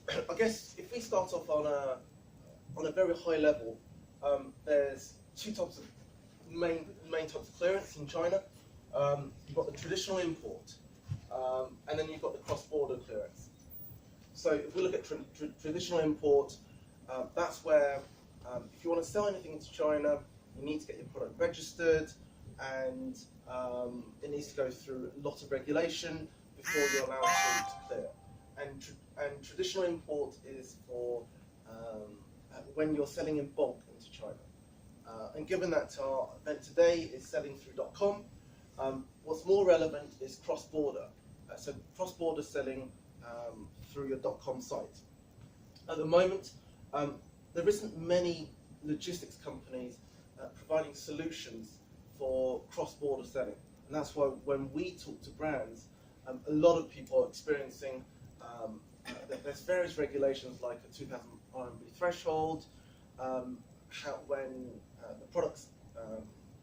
I guess if we start off on a very high level, there's two types of main types of clearance in China. You've got the traditional import, and then you've got the cross-border clearance. So if we look at traditional import, that's where if you want to sell anything into China, you need to get your product registered, and it needs to go through a lot of regulation before you're allowed to clear. And traditional import is for when you're selling in bulk into China. And given that our event today is selling through .com, what's more relevant is cross-border. So cross-border selling through your .com site. At the moment, there isn't many logistics companies providing solutions for cross-border selling. And that's why when we talk to brands, a lot of people are experiencing there's various regulations like a 2,000 RMB threshold, when the products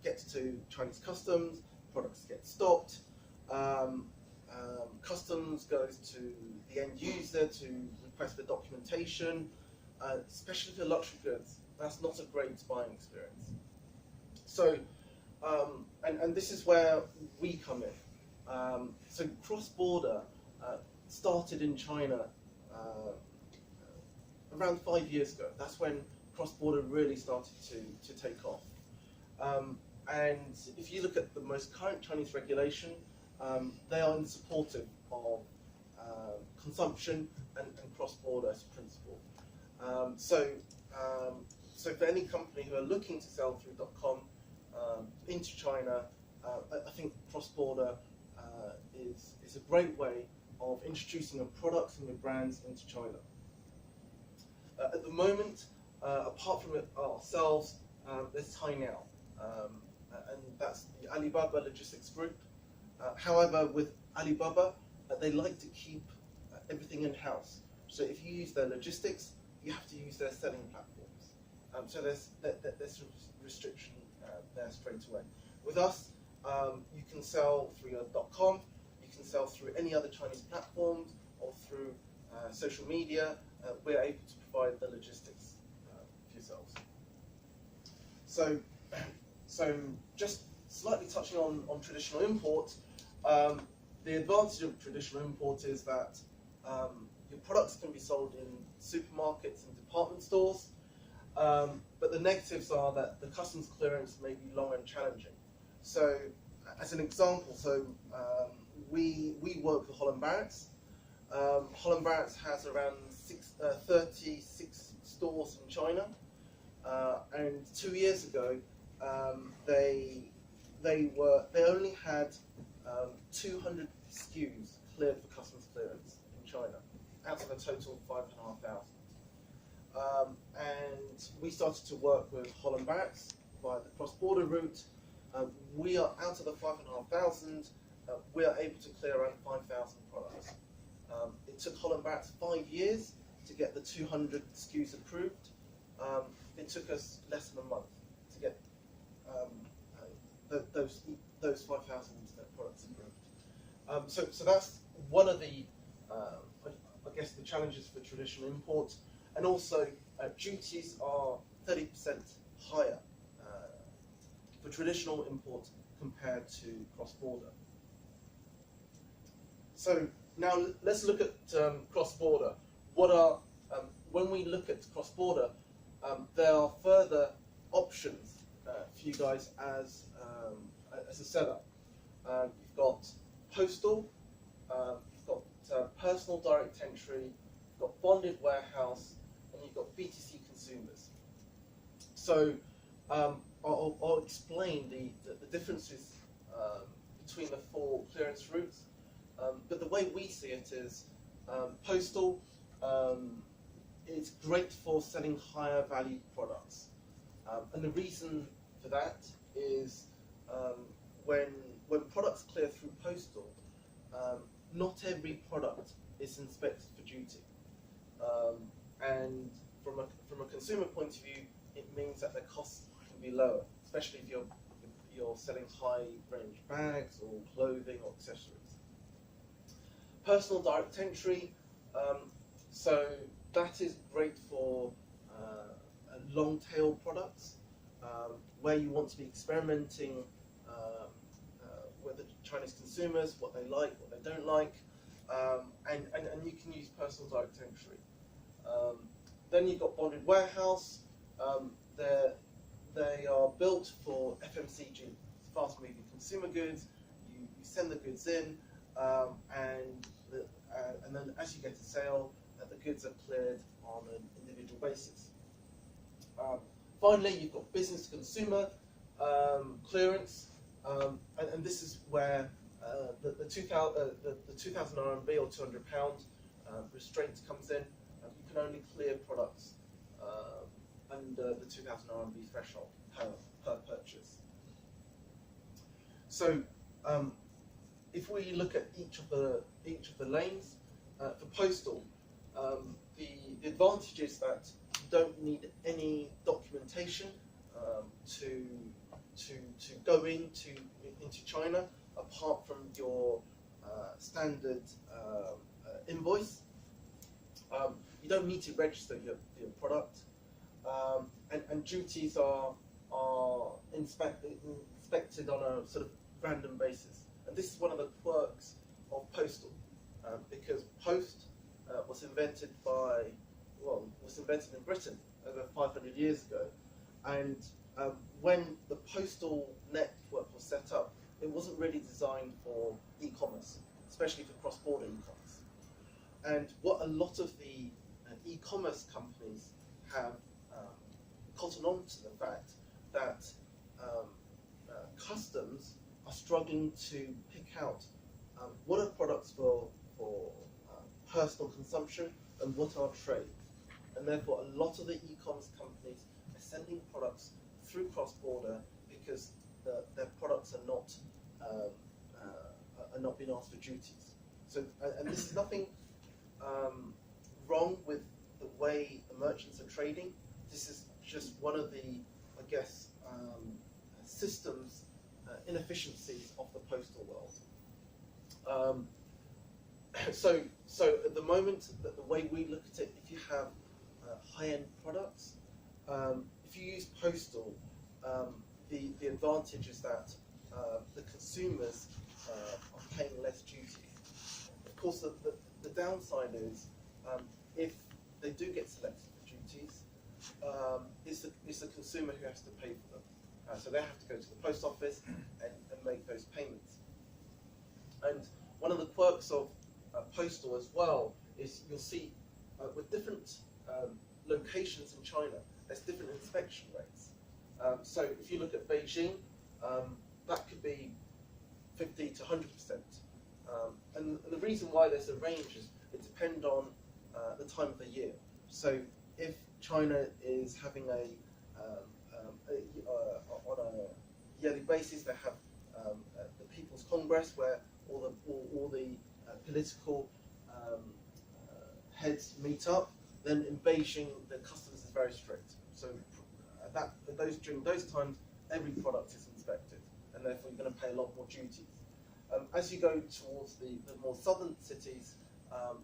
get to Chinese customs, products get stopped, customs goes to the end user to request the documentation, especially for luxury goods. That's not a great buying experience. So, and this is where we come in. So cross-border started in China around 5 years ago. That's when cross-border really started to take off. And if you look at the most current Chinese regulation, they are in supportive of consumption and cross-border as a principle. So for any company who are looking to sell through .com into China, I think cross-border is a great way of introducing your products and your brands into China. At the moment, apart from ourselves, there's Tainao, and that's the Alibaba Logistics Group. However, with Alibaba, they like to keep everything in-house. So if you use their logistics, you have to use their selling platforms. So there's restriction there straight away. With us, you can sell through your .com, you can sell through any other Chinese platforms or through social media. We're able to provide the logistics for yourselves. So just slightly touching on traditional import, the advantage of traditional import is that your products can be sold in supermarkets and department stores, but the negatives are that the customs clearance may be long and challenging. So as an example, we work with Holland Barrett. Holland Barrett has around 36 stores in China, and 2 years ago they only had 200 SKUs cleared for customs clearance in China, out of a total of 5,500. And we started to work with Holland Barrett via the cross-border route. We are out of the 5,500. We are able to clear around 5,000 products. It took Holland Barrett 5 years to get the 200 SKUs approved. It took us less than a month to get those 5,000 products approved. So that's one of the, I guess, the challenges for traditional import. And also, duties are 30% higher for traditional import compared to cross-border. So now let's look at cross-border. When we look at cross-border, there are further options for you guys as a setup. You've got postal, you've got personal direct entry, you've got bonded warehouse, and you've got B2C consumers. So I'll explain the differences between the 4 clearance routes. But the way we see it is postal is great for selling higher value products. And the reason for that is when products clear through postal, not every product is inspected for duty. And from a consumer point of view, it means that the costs can be lower, especially if you're selling high-range bags or clothing or accessories. Personal direct entry, So that is great for long tail products where you want to be experimenting with the Chinese consumers, what they like, what they don't like, and you can use personal direct entry. Then you've got bonded warehouse. They are built for FMCG, fast-moving consumer goods. You send the goods in, and then as you get a sale, the goods are cleared on an individual basis. Finally, you've got business to consumer clearance, and this is where the 2,000 RMB or £200 restraint comes in. You can only clear products under the 2,000 RMB threshold per purchase. So, if we look at each of the lanes for postal, the advantage is that you don't need any documentation to go into China apart from your standard invoice. You don't need to register your product, and duties are inspected on a sort of random basis. And this is one of the quirks of postal, because post was invented in Britain over 500 years ago, and when the postal network was set up, it wasn't really designed for e-commerce, especially for cross-border e-commerce. And what a lot of the e-commerce companies have cottoned on to the fact that customs are struggling to pick out what are products for personal consumption and what are trade. And therefore, a lot of the e-commerce companies are sending products through cross-border because their products are not being asked for duties. So, and this is nothing wrong with the way the merchants are trading. This is just one of the, I guess, systems inefficiencies of the postal world. So at the moment, the way we look at it, if you have high-end products, if you use postal, the advantage is that the consumers are paying less duty. Of course, the downside is if they do get selected for duties, it's the consumer who has to pay for them. So they have to go to the post office and make those payments. And one of the quirks of postal as well is you'll see with different locations in China, there's different inspection rates. So if you look at Beijing, that could be 50 to 100%. And the reason why there's a range is it depends on the time of the year. So if China is having on a yearly basis, they have the People's Congress where all the political heads meet up. Then in Beijing, the customs is very strict. So during those times, every product is inspected, and therefore you're going to pay a lot more duties. As you go towards the more southern cities,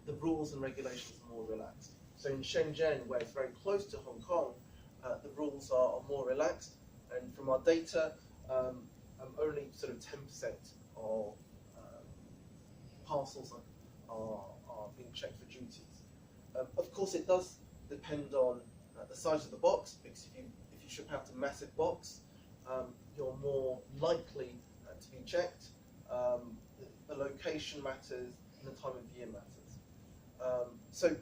the rules and regulations are more relaxed. So in Shenzhen, where it's very close to Hong Kong, the rules are more relaxed, and from our data, only sort of 10% of parcels are being checked for duties. Of course, it does depend on the size of the box, because if you ship out a massive box, you're more likely to be checked. The location matters, and the time of year matters. So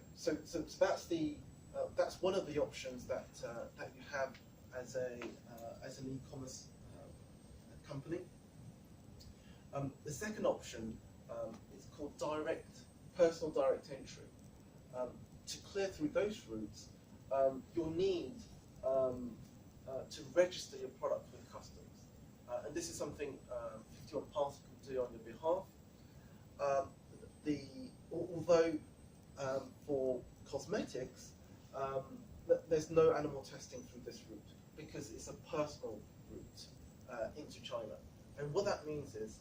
that's one of the options that you have as an e-commerce company. The second option is called personal direct entry. To clear through those routes, you'll need to register your product with customs, and this is something 51 Parcel can do on your behalf. Although for cosmetics, there's no animal testing through this route because it's a personal route into China. And what that means is,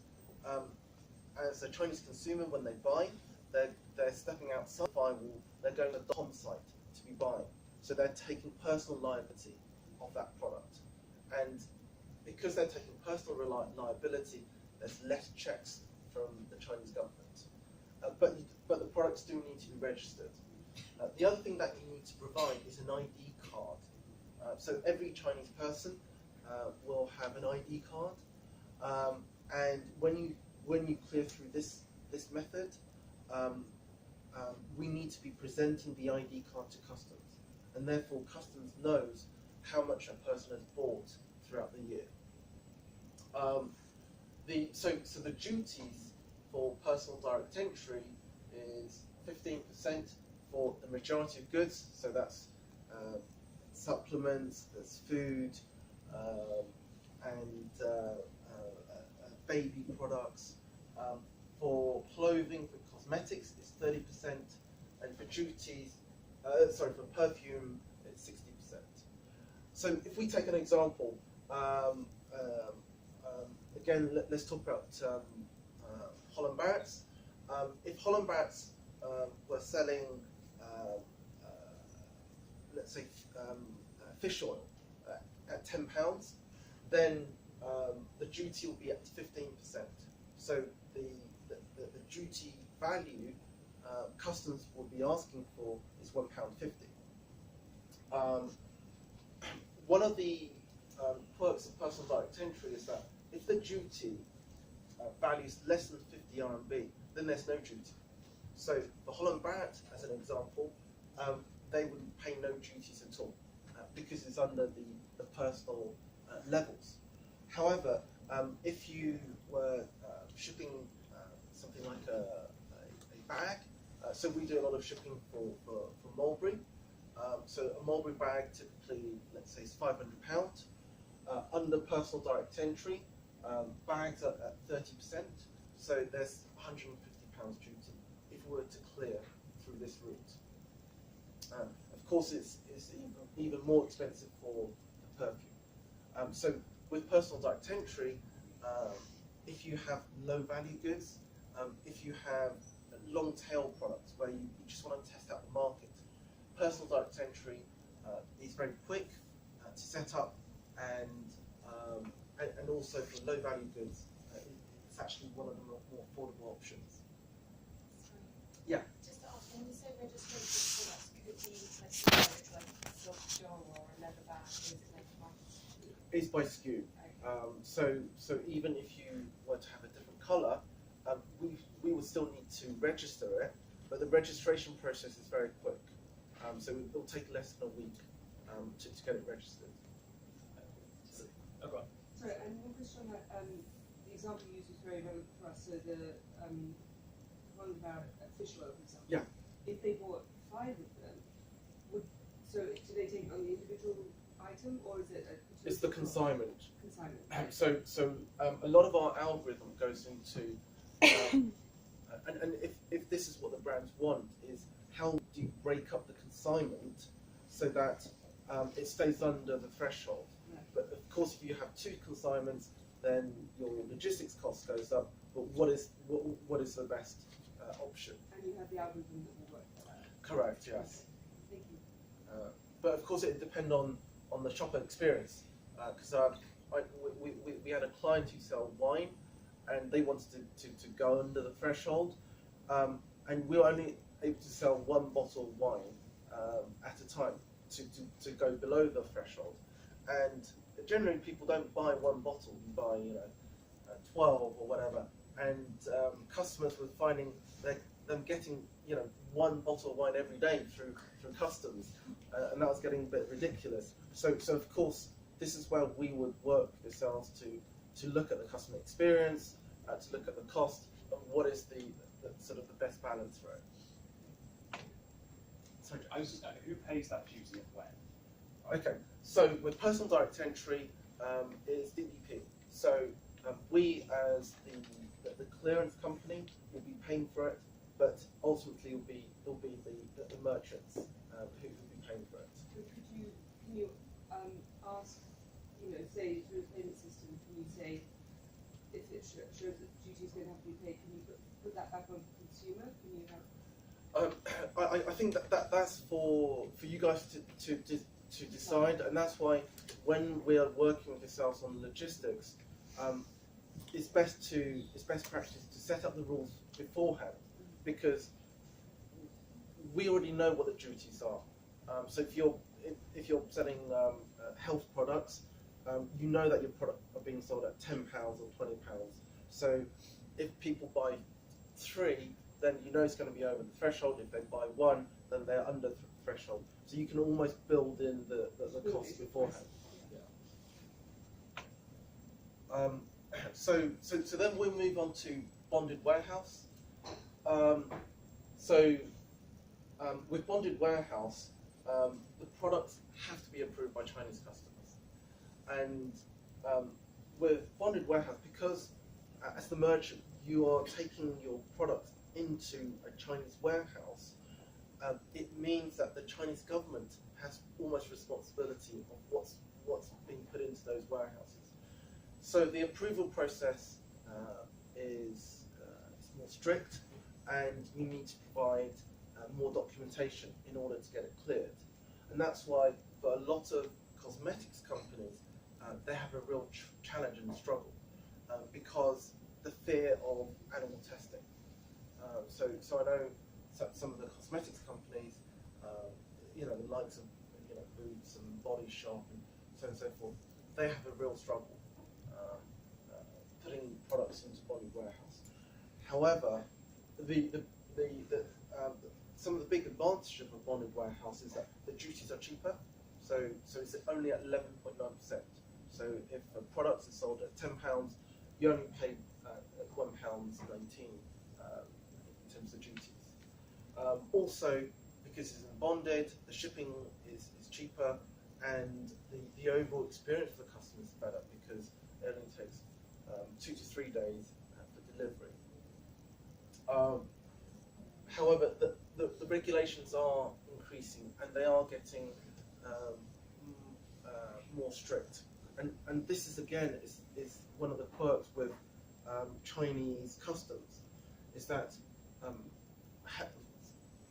as a Chinese consumer, when they buy, they're stepping outside the firewall, they're going to the .com site to be buying. So they're taking personal liability of that product. And because they're taking personal liability, there's less checks from the Chinese government. But the products do need to be registered. The other thing that you need to provide is an ID card. So every Chinese person will have an ID card, and when you clear through this method, we need to be presenting the ID card to customs, and therefore customs knows how much a person has bought throughout the year. So the duties for personal direct entry is 15% for the majority of goods. So that's supplements, there's food, and baby products. For clothing, for cosmetics, it's 30%, and for duties, for perfume, it's 60%. So if we take an example, again, let's talk about Holland Barrett's. If Holland Barrett's were selling, let's say, fish oil at £10, then the duty will be at 15%. So the duty value customs will be asking for is £1.50. One of the quirks of personal direct entry is that if the duty values less than 50 RMB, then there's no duty. So for Holland Barrett, as an example, they wouldn't pay no duties at all because it's under the personal levels. However, if you were shipping something like a bag, so we do a lot of shipping for Mulberry. So a Mulberry bag typically, let's say, is £500. Under personal direct entry, bags are at 30%, so there's £150 duty if we were to clear through this route. Of course, it's even more expensive for the perfume. So with personal direct entry, if you have low value goods, if you have long tail products where you just want to test out the market, personal direct entry is very quick to set up, and also for low value goods, it's actually one of the more affordable options. Sorry. Yeah. Just to ask, when you say registration products, could it be like a silk shawl or a leather bag, or is it like one? It's by SKU. Okay. So even if you were to have a different colour, we would still need to register it, but the registration process is very quick. So it will take less than a week to get it registered. Okay. Sorry, and one question on that, the example you used was very relevant for us. So the one about fish oil, for example. Yeah. If they bought 5 of them, do they take on the individual item, or is it a It's the consignment. Consignment. So a lot of our algorithm goes into, and if this is what the brands want, is how do you break up the consignment so that it stays under the threshold. Right. But of course, if you have 2 consignments, then your logistics cost goes up. But what is the best option? And you have the algorithm that will work for that. Correct. Yes. Thank you. But of course, it depends on the shopper experience. Because we had a client who sell wine, and they wanted to go under the threshold, and we were only able to sell 1 bottle of wine at a time to go below the threshold. And generally, people don't buy 1 bottle; you buy 12 or whatever. And customers were finding them getting 1 bottle of wine every day through customs, and that was getting a bit ridiculous. So of course, this is where we would work with sales to look at the customer experience, to look at the cost, and what is the sort of the best balance for it. So who pays that duty and when? Okay, so with personal direct entry, it's DDP. So we, as the clearance company, will be paying for it, but ultimately it'll be the merchants who will be paying for it. So can you ask, say through the payment system, can you say if it shows that duty is going to have to be paid, can you put that back on the consumer? Can you help? I think that's for you guys to decide, and that's why when we are working with yourselves on logistics, it's best practice to set up the rules beforehand, because we already know what the duties are. So if you're selling health products, you know that your product are being sold at £10 or £20. So if people buy 3, then you know it's going to be over the threshold. If they buy 1, then they're under the threshold. So you can almost build in the cost beforehand. So then we'll move on to bonded warehouse. With bonded warehouse, the products have to be approved by Chinese customers. And with bonded warehouse, because as the merchant, you are taking your products into a Chinese warehouse, it means that the Chinese government has almost responsibility of what's being put into those warehouses. So the approval process is more strict, and you need to provide more documentation in order to get it cleared. And that's why for a lot of cosmetics companies, they have a real challenge and struggle because the fear of animal testing. So I know some of the cosmetics companies, the likes of Boots and Body Shop and so on and so forth, they have a real struggle putting products into bonded warehouse. However, some of the big advantages of a bonded warehouse is that the duties are cheaper. So it's only at 11.9%. So if a product is sold at £10, you only pay £1.19 in terms of duties. Also, because it's bonded, the shipping is cheaper, and the overall experience for the customer is better because it only takes 2 to 3 days for delivery. However, the regulations are increasing, and they are getting more strict. And this is again is one of the quirks with Chinese customs, is that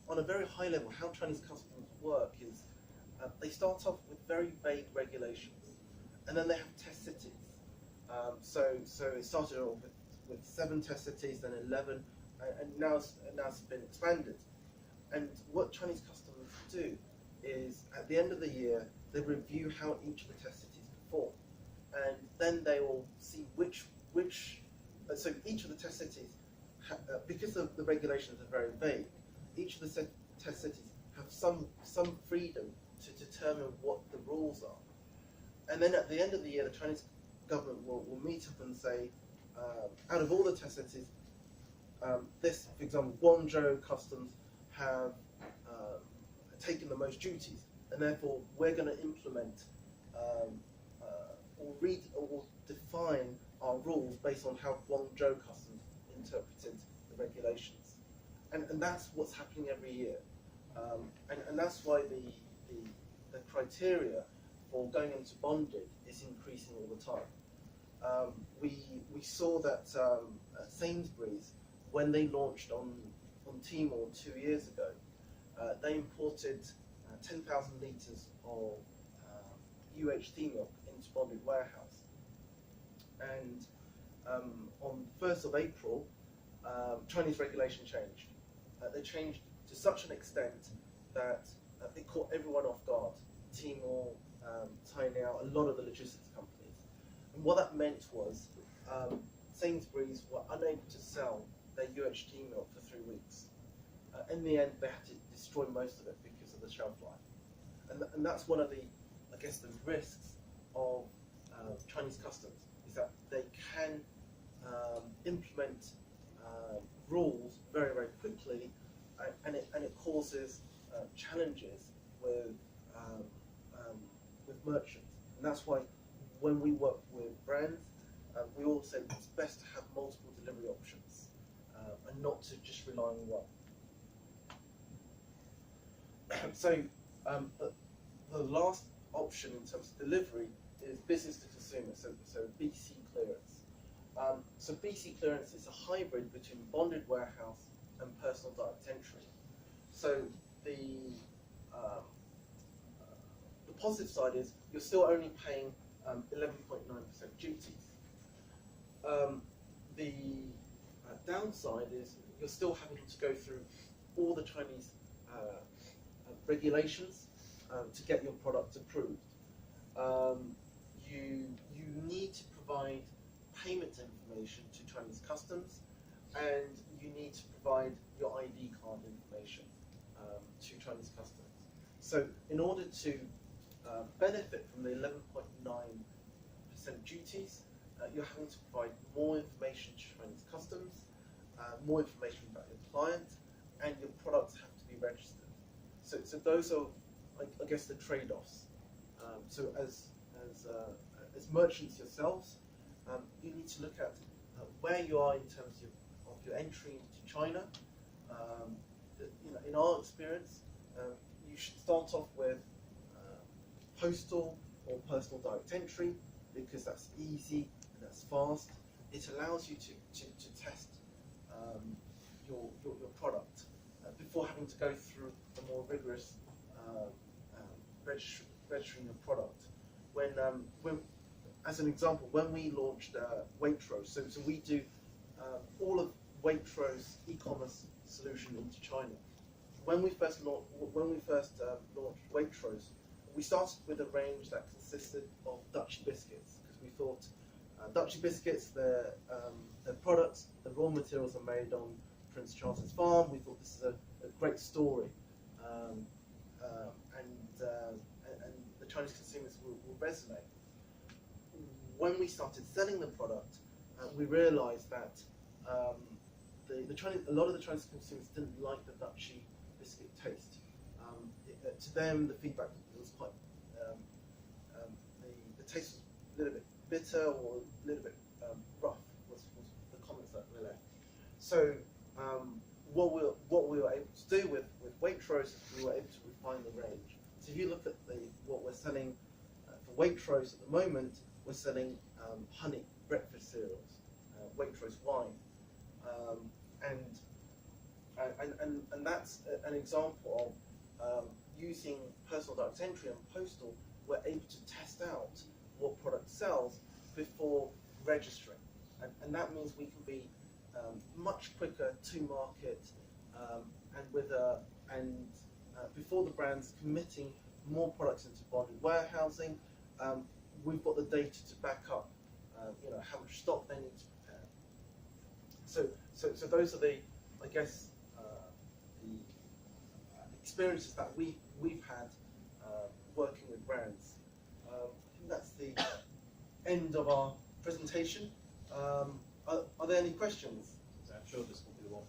on a very high level, how Chinese customs work is they start off with very vague regulations, and then they have test cities. So it started off with 7 test cities, then 11, and now it's been expanded. And what Chinese customers do is, at the end of the year, they review how each of the test cities perform, and then they will see which. So each of the test cities, because the regulations are very vague, each of the test cities have some freedom to determine what the rules are. And then at the end of the year, the Chinese government will meet up and say, out of all the test cities, this, for example, Guangzhou customs have taken the most duties, and therefore we're going to implement or define our rules based on how Guangzhou customs interpreted the regulations. And that's what's happening every year. And that's why the criteria for going into bonded is increasing all the time. We saw that Sainsbury's, when they launched on Tmall 2 years ago, they imported 10,000 litres of UHT milk into bonded warehouse. And on 1st of April, Chinese regulation changed. They changed to such an extent that it caught everyone off guard. Tmall, Tainiao, a lot of the logistics companies. And what that meant was Sainsbury's were unable to sell their UHT milk for 3 weeks. In the end, they had to destroy most of it because of the shelf life. And that's one of the, I guess, the risks of Chinese customs, is that they can implement rules very, very quickly, and it causes challenges with merchants. And that's why when we work with brands, we all say it's best to have multiple delivery options and not to just rely on one. So the last option in terms of delivery is business to consumer, so BC clearance. So BC clearance is a hybrid between bonded warehouse and personal direct entry. So the positive side is you're still only paying 11.9% duties. The downside is you're still having to go through all the Chinese regulations to get your product approved. You need to provide payment information to Chinese customs, and you need to provide your ID card information to Chinese customs. So in order to benefit from the 11.9% duties, you're having to provide more information to Chinese customs, more information about your client, and your products have to be registered. So those are, I guess, the trade-offs. So as merchants yourselves, you need to look at where you are in terms of your entry into China. In our experience, you should start off with postal or personal direct entry, because that's easy and that's fast. It allows you to test your product before having to go through a more rigorous registering your product. When as an example, when we launched Waitrose, so we do all of Waitrose e-commerce solution into China. When we first launched Waitrose, we started with a range that consisted of Dutchy biscuits, because we thought Dutchy biscuits, their products, the raw materials are made on Prince Charles's farm. We thought this is a great story, and the Chinese consumers will resonate. When we started selling the product, we realised that a lot of the Chinese consumers didn't like the Dutchy biscuit taste. To them, the feedback was quite the taste was a little bit bitter or a little bit rough. Was the comments that were left. So what we were able to do with Waitrose is we were able to refine the range. So if you look at what we're selling for Waitrose at the moment, we're selling honey breakfast cereals, Waitrose wine, and that's an example of using personal direct entry and postal. We're able to test out what product sells before registering, and that means we can be much quicker to market, before the brand's committing more products into bonded warehousing. We've got the data to back up, how much stock they need to prepare. So those are the, I guess, the experiences that we've had working with brands. I think that's the end of our presentation. Are there any questions? I'm sure this will be the one.